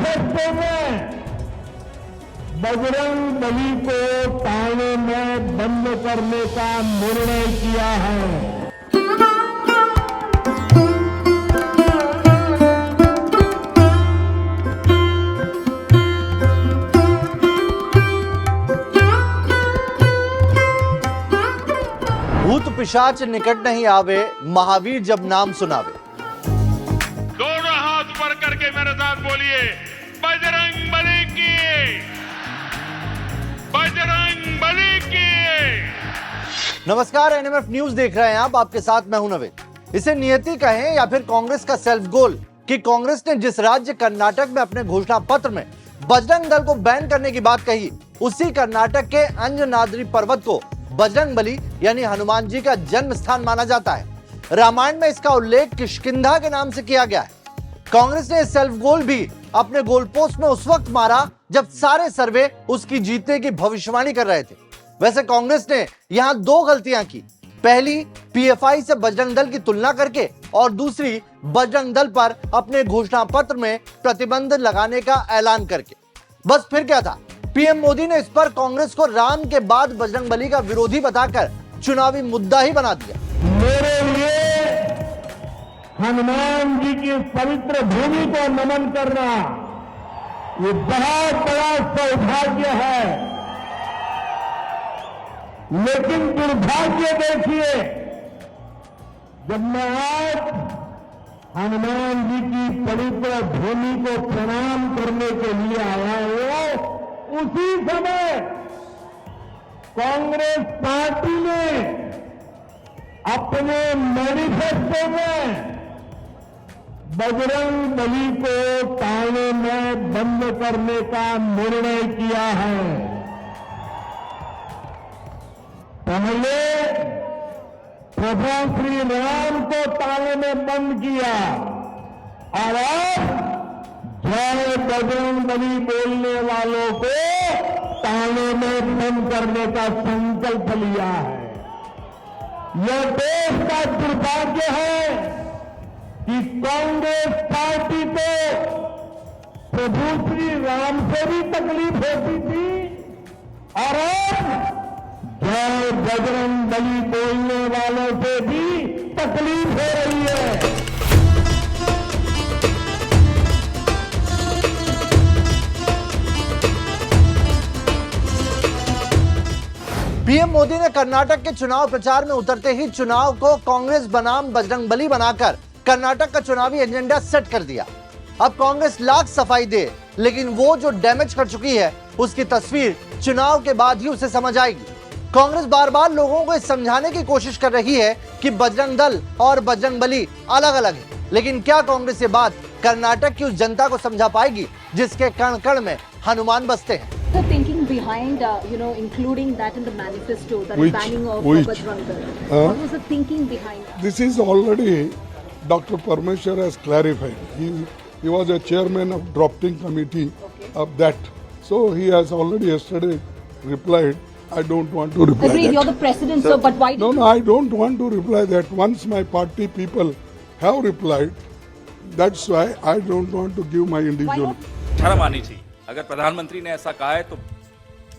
Manifesto में बजरंग बली को थाने में बंद करने का निर्णय किया है। भूत पिशाच निकट नहीं आवे, महावीर जब नाम सुनावे। दोनों हाथ ऊपर करके मेरे साथ बोलिए, बजरंग बली की, बजरंग बली की। नमस्कार, एनएमएफ न्यूज देख रहे हैं आप, आपके साथ मैं हूं नवीन। इसे नियति कहें या फिर कांग्रेस का सेल्फ गोल कि कांग्रेस ने जिस राज्य कर्नाटक में अपने घोषणा पत्र में बजरंग दल को बैन करने की बात कही, उसी कर्नाटक के अंजनाद्रि पर्वत को बजरंग बली यानी हनुमान जी का जन्म स्थान माना जाता है। रामायण में इसका उल्लेख किष्किंधा के नाम से किया गया है। कांग्रेस ने सेल्फ गोल भी अपने गोल पोस्ट में उस वक्त मारा जब सारे सर्वे उसकी जीतने की भविष्यवाणी कर रहे थे। वैसे कांग्रेस ने यहां दो गलतियां की। पहली, पीएफआई से बजरंग दल की तुलना करके, और दूसरी, बजरंग दल पर अपने घोषणा पत्र में प्रतिबंध लगाने का ऐलान करके। बस फिर क्या था, पीएम मोदी ने इस पर कांग्रेस को राम के बाद बजरंग बली का विरोधी बताकर चुनावी मुद्दा ही बना दिया। मेरे लिए हनुमान जी की पवित्र भूमि को नमन करना ये बहुत बड़ा सौभाग्य है, लेकिन दुर्भाग्य देखिए, जब मैं आज हनुमान जी की पवित्र भूमि को प्रणाम करने के लिए आया हूं, उसी समय कांग्रेस पार्टी ने अपने मैनिफेस्टो में बजरंग बली को थाने में बंद करने का निर्णय किया है। पहले प्रभु श्री राम को ताले में बंद किया और अब जय बजरंग बली बोलने वालों को ताले में बंद करने का संकल्प लिया है। यह देश का दुर्भाग्य है कि कांग्रेस पार्टी को प्रभु श्री राम से भी तकलीफ होती थी और अब जय बजरंग बली बोलने वालों से भी तकलीफ हो रही है। पीएम मोदी ने कर्नाटक के चुनाव प्रचार में उतरते ही चुनाव को कांग्रेस बनाम बजरंग बली बनाकर कर्नाटक का चुनावी एजेंडा सेट कर दिया। अब कांग्रेस लाख सफाई दे, लेकिन वो जो डैमेज कर चुकी है उसकी तस्वीर चुनाव के बाद ही उसे समझ आएगी। कांग्रेस बार बार लोगों को समझाने की कोशिश कर रही है कि बजरंग दल और बजरंग बली अलग अलग है, लेकिन क्या कांग्रेस ये बात कर्नाटक की उस जनता को समझा पाएगी जिसके कण कण में हनुमान बसते हैं? The thinking behind, including that in the manifesto, that banning of Bajrang Dal. What was the thinking behind that? This is already Dr. Parmeshwar has clarified. He was a chairman of drafting committee of that. So he has already yesterday replied. I don't want to reply Agreed, that. you're the president, sir, but why? No, I don't want to reply that. Once my party people have replied, that's why I don't want to give my individual. शर्म आनी चाहिए। अगर प्रधानमंत्री ने ऐसा कहा है तो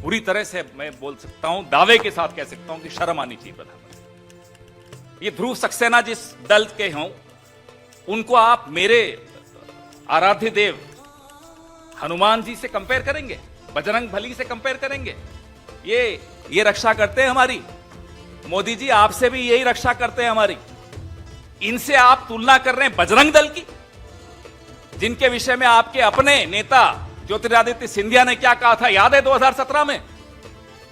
पूरी तरह से मैं बोल सकता हूं, दावे के साथ कह सकता हूं कि शर्म आनी चाहिए प्रधानमंत्री। ये ध्रुव सक्सेना जिस दल के हों, उनको आप मेरे आराध्य देव हनुमान जी से कंपेयर करेंगे, बजरंग बली से कंपेयर करेंगे? ये रक्षा करते हैं हमारी। मोदी जी आपसे भी यही रक्षा करते हैं हमारी। इनसे आप तुलना कर रहे हैं बजरंग दल की, जिनके विषय में आपके अपने नेता ज्योतिरादित्य सिंधिया ने क्या कहा था, याद है 2017 में,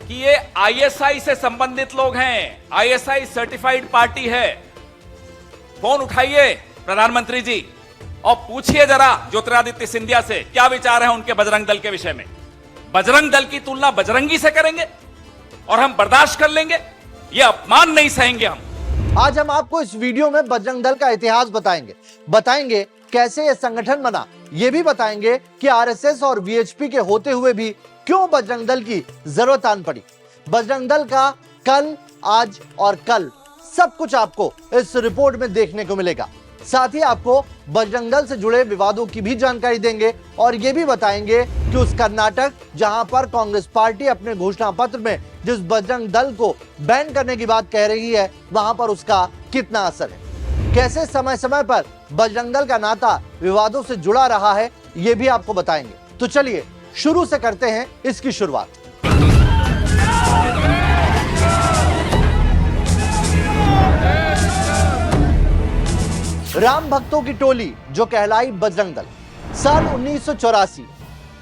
कि ये आईएसआई से संबंधित लोग हैं, आईएसआई सर्टिफाइड पार्टी है। फोन उठाइए प्रधानमंत्री जी और पूछिए जरा ज्योतिरादित्य सिंधिया से क्या विचार है उनके बजरंग दल के विषय में। बजरंग दल की तुलना बजरंगी से करेंगे और हम बर्दाश्त कर लेंगे? ये अपमान नहीं सहेंगे हम। आज हम आपको इस वीडियो में बजरंग दल का इतिहास बताएंगे कैसे यह संगठन बना, ये भी बताएंगे कि आरएसएस और वीएचपी के होते हुए भी क्यों बजरंग दल की जरूरत आन पड़ी। बजरंग दल का कल, आज और कल सब कुछ आपको इस रिपोर्ट में देखने को मिलेगा। साथ ही आपको बजरंग दल से जुड़े विवादों की भी जानकारी देंगे और ये भी बताएंगे कि उस कर्नाटक जहां पर कांग्रेस पार्टी अपने घोषणा पत्र में जिस बजरंग दल को बैन करने की बात कह रही है वहां पर उसका कितना असर है, कैसे समय समय पर बजरंग दल का नाता विवादों से जुड़ा रहा है, ये भी आपको बताएंगे। तो चलिए शुरू से करते हैं इसकी शुरुआत। राम भक्तों की टोली जो कहलाई बजरंग दल। साल 1984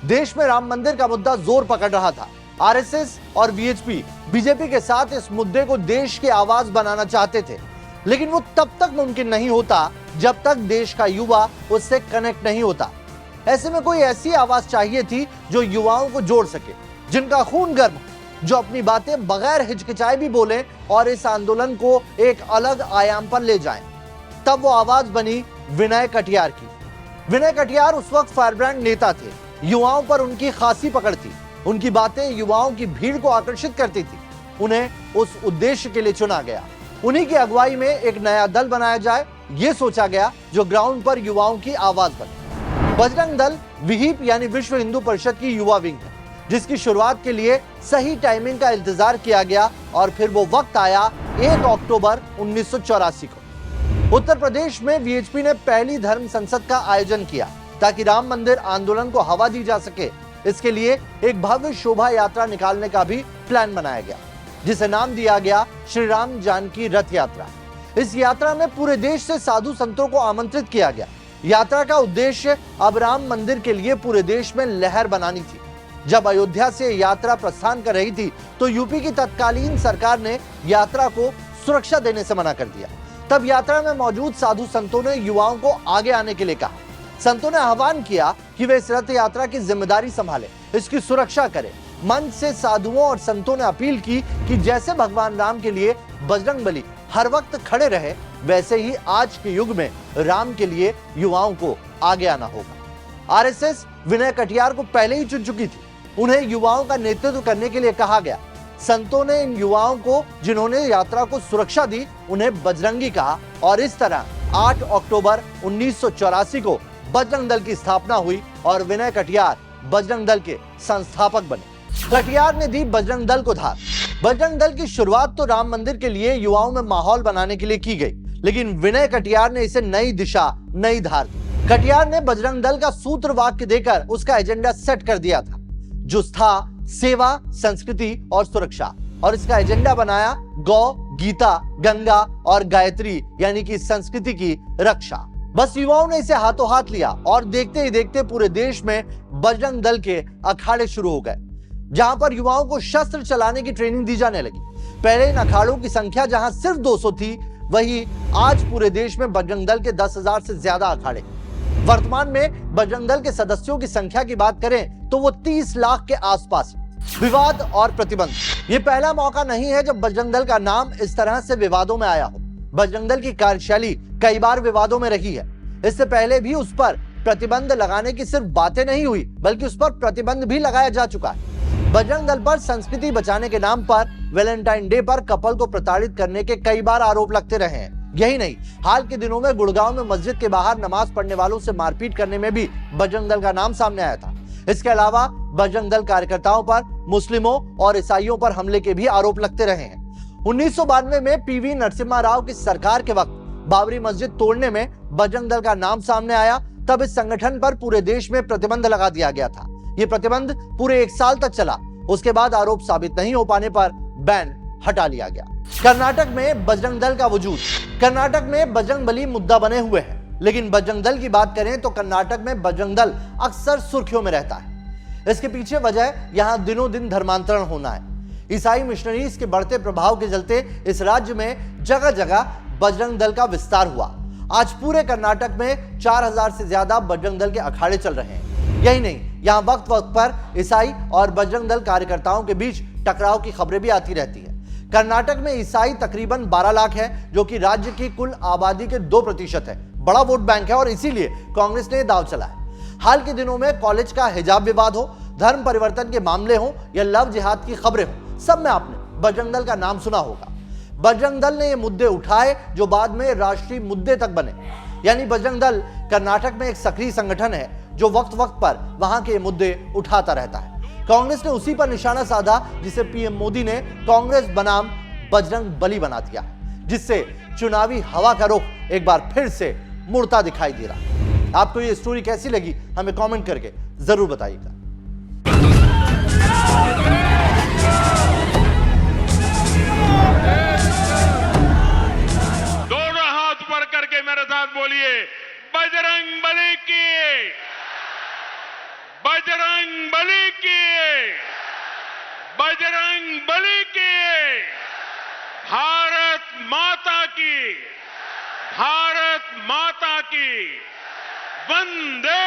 देश में राम मंदिर का मुद्दा जोर पकड़ रहा था। आरएसएस और वीएचपी बीजेपी के साथ इस मुद्दे को देश की आवाज बनाना चाहते थे, लेकिन वो तब तक मुमकिन नहीं होता जब तक देश का युवा उससे कनेक्ट नहीं होता। ऐसे में कोई ऐसी आवाज चाहिए थी जो युवाओं को जोड़ सके, जिनका खून गर्म हो, जो अपनी बातें बगैर हिचकिचाए भी बोलें और इस आंदोलन को एक अलग आयाम पर ले जाएं। तब वो आवाज बनी विनय कटियार की। विनय कटियार उस वक्त फायरब्रांड नेता थे। युवाओं पर उनकी खासी पकड़ थी। उनकी बातें युवाओं की भीड़ को आकर्षित करती थी। उन्हें उस उद्देश्य के लिए चुना गया। उन्हीं की अगुवाई में एक नया दल बनाया जाए, ये सोचा गया जो ग्राउंड पर युवाओं की आवाज बने। बजरंग दल विहिप यानी विश्व हिंदू परिषद की युवा विंग है, जिसकी शुरुआत के लिए सही टाइमिंग का इंतजार किया गया और फिर वो वक्त आया 1 अक्टूबर 1984 को। उत्तर प्रदेश में वीएचपी ने पहली धर्म संसद का आयोजन किया ताकि राम मंदिर आंदोलन को हवा दी जा सके। इसके लिए एक भव्य शोभा यात्रा निकालने का भी प्लान बनाया गया, जिसे नाम दिया गया श्री राम जानकी रथ यात्रा। इस यात्रा में पूरे देश से साधु संतों को आमंत्रित किया गया। यात्रा का उद्देश्य अब राम मंदिर के लिए पूरे देश में लहर बनानी थी। जब अयोध्या से यात्रा प्रस्थान कर रही थी तो यूपी की तत्कालीन सरकार ने यात्रा को सुरक्षा देने से मना कर दिया। तब यात्रा में मौजूद साधु संतों ने युवाओं को आगे आने के लिए कहा। संतों ने आह्वान किया कि वे इस रथ यात्रा की जिम्मेदारी संभालें, इसकी सुरक्षा करें। मंच से साधुओं और संतों ने अपील की कि जैसे भगवान राम के लिए बजरंगबली हर वक्त खड़े रहे, वैसे ही आज के युग में राम के लिए युवाओं को आगे आना होगा। आरएसएस विनय कटियार को पहले ही चुन चुकी थी। उन्हें युवाओं का नेतृत्व करने के लिए कहा गया। संतों ने इन युवाओं को, जिन्होंने यात्रा को सुरक्षा दी, उन्हें बजरंगी कहा और इस तरह 8 अक्टूबर 1984 को बजरंग दल की स्थापना हुई और विनय कटियार बजरंग दल के संस्थापक बने। कटियार ने दी बजरंग दल को धार। बजरंग दल की शुरुआत तो राम मंदिर के लिए युवाओं में माहौल बनाने के लिए की गई, लेकिन विनय कटियार ने इसे नई दिशा, नई धार दी। कटियार ने बजरंग दल का सूत्र वाक्य देकर उसका एजेंडा सेट कर दिया था, जो था सेवा, संस्कृति और सुरक्षा, और इसका एजेंडा बनाया गौ, गीता, गंगा और गायत्री यानी कि संस्कृति की रक्षा। बस युवाओं ने इसे हाथों हाथ लिया और देखते ही देखते पूरे देश में बजरंग दल के अखाड़े शुरू हो गए, जहां पर युवाओं को शस्त्र चलाने की ट्रेनिंग दी जाने लगी। पहले इन अखाड़ों की संख्या जहां सिर्फ 200 थी, वही आज पूरे देश में बजरंग दल के 10,000 से ज्यादा अखाड़े। वर्तमान में बजरंग दल के सदस्यों की संख्या की बात करें तो वो 30 लाख के आसपास। विवाद और प्रतिबंध, ये पहला मौका नहीं है जब बजरंग दल का नाम इस तरह से विवादों में आया हो। बजरंग दल की कार्यशैली कई बार विवादों में रही है। इससे पहले भी उस पर प्रतिबंध लगाने की सिर्फ बातें नहीं हुई, बल्कि उस पर प्रतिबंध भी लगाया जा चुका है। बजरंग दल पर संस्कृति बचाने के नाम पर वैलेंटाइन डे पर कपल को प्रताड़ित करने के कई बार आरोप लगते रहे हैं। यही नहीं, हाल के दिनों में गुड़गांव में मस्जिद के बाहर नमाज पढ़ने वालों से मारपीट करने में भी बजरंग दल का नाम सामने आया था। इसके अलावा बजरंग दल कार्यकर्ताओं पर मुस्लिमों और ईसाइयों पर हमले के भी आरोप लगते रहे हैं। 1992 में पीवी नरसिम्हा राव की सरकार के वक्त बाबरी मस्जिद तोड़ने में बजरंग दल का नाम सामने आया। तब इस संगठन पर पूरे देश में प्रतिबंध लगा दिया गया था। ये प्रतिबंध पूरे 1 साल तक चला। उसके बाद आरोप साबित नहीं हो पाने पर बैन हटा लिया गया। कर्नाटक में बजरंग दल का वजूद। कर्नाटक में बजरंगबली मुद्दा बने हुए है, लेकिन बजरंग दल की बात करें तो कर्नाटक में बजरंग दल अक्सर सुर्खियों में रहता है। इसके पीछे वजह यहां दिनों दिन धर्मांतरण होना है। ईसाई मिशनरीज के बढ़ते प्रभाव के चलते इस राज्य में जगह जगह बजरंग दल का विस्तार हुआ। आज पूरे कर्नाटक में 4000 से ज्यादा बजरंग दल के अखाड़े चल रहे हैं। यही नहीं, यहाँ वक्त वक्त पर ईसाई और बजरंग दल कार्यकर्ताओं के बीच टकराव की खबरें भी आती रहती है। कर्नाटक में ईसाई तकरीबन 12 लाख है, जो कि राज्य की कुल आबादी के 2% है। बड़ा वोट बैंक है और इसीलिए कांग्रेस ने दांव चला है। हाल के दिनों में कॉलेज का हिजाब विवाद हो, धर्म परिवर्तन के मामले हो या लव जिहाद की खबरें हो, सब में आपने बजरंग दल का नाम सुना होगा। बजरंग दल ने ये मुद्दे उठाए जो बाद में राष्ट्रीय मुद्दे तक बने। यानी बजरंग दल कर्नाटक में एक सक्रिय संगठन है जो वक्त वक्त पर वहां के मुद्दे उठाता रहता है। कांग्रेस ने उसी पर निशाना साधा जिसे पीएम मोदी ने कांग्रेस बनाम बजरंग बली बना दिया, जिससे चुनावी हवा का रुख एक बार फिर से मुड़ता दिखाई दे रहा। आपको ये स्टोरी कैसी लगी हमें कमेंट करके जरूर बताइएगा। दोनों हाथ ऊपर करके मेरे साथ बोलिए, बजरंग बली की, बजरंग बली की, बजरंग बली की, भारत माता की, भारत माता की, वंदे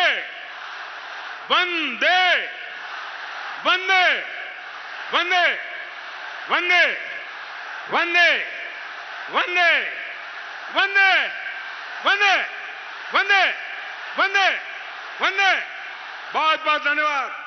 वंदे वंदे वंदे वंदे वंदे वंदे वंदे वंदे वंदे वंदे वंदे। बहुत बहुत धन्यवाद।